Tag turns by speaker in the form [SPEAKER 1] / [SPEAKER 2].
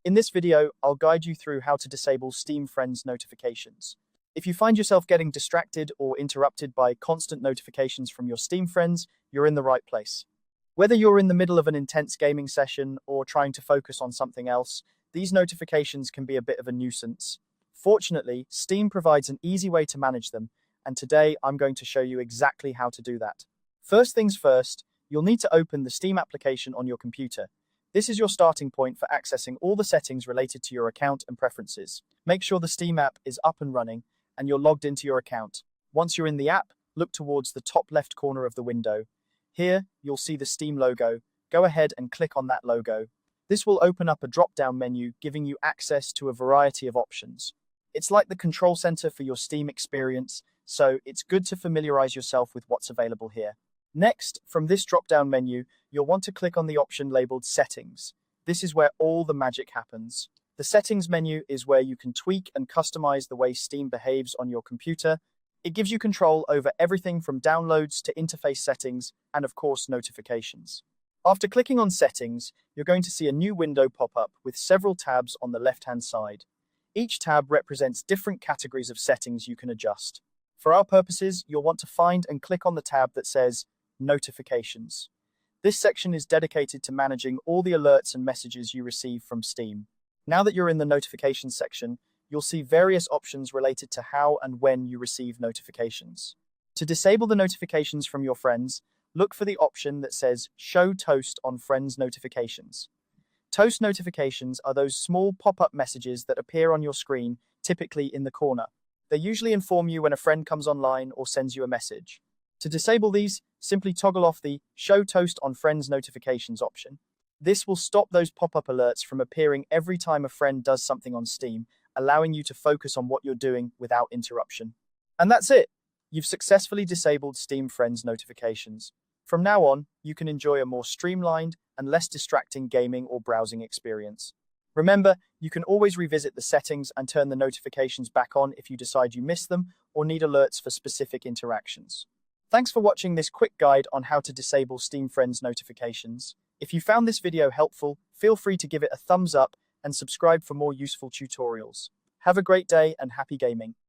[SPEAKER 1] In this video, I'll guide you through how to disable Steam Friends notifications. If you find yourself getting distracted or interrupted by constant notifications from your Steam friends, you're in the right place. Whether you're in the middle of an intense gaming session or trying to focus on something else, these notifications can be a bit of a nuisance. Fortunately, Steam provides an easy way to manage them, and today I'm going to show you exactly how to do that. First things first, you'll need to open the Steam application on your computer. This is your starting point for accessing all the settings related to your account and preferences. Make sure the Steam app is up and running and you're logged into your account. Once you're in the app, look towards the top left corner of the window. Here, you'll see the Steam logo. Go ahead and click on that logo. This will open up a drop-down menu giving you access to a variety of options. It's like the control center for your Steam experience, so it's good to familiarize yourself with what's available here. Next, from this drop-down menu, you'll want to click on the option labeled Settings. This is where all the magic happens. The Settings menu is where you can tweak and customize the way Steam behaves on your computer. It gives you control over everything from downloads to interface settings and, of course, notifications. After clicking on Settings, you're going to see a new window pop up with several tabs on the left-hand side. Each tab represents different categories of settings you can adjust. For our purposes, you'll want to find and click on the tab that says Notifications. This section is dedicated to managing all the alerts and messages you receive from Steam. Now that you're in the notifications section, you'll see various options related to how and when you receive notifications. To disable the notifications from your friends, look for the option that says Show Toast on Friends Notifications. Toast notifications are those small pop-up messages that appear on your screen, typically in the corner. They usually inform you when a friend comes online or sends you a message. To disable these, simply toggle off the Show Toast on Friends Notifications option. This will stop those pop-up alerts from appearing every time a friend does something on Steam, allowing you to focus on what you're doing without interruption. And that's it! You've successfully disabled Steam Friends notifications. From now on, you can enjoy a more streamlined and less distracting gaming or browsing experience. Remember, you can always revisit the settings and turn the notifications back on if you decide you missed them or need alerts for specific interactions. Thanks for watching this quick guide on how to disable Steam Friends notifications. If you found this video helpful, feel free to give it a thumbs up and subscribe for more useful tutorials. Have a great day and happy gaming.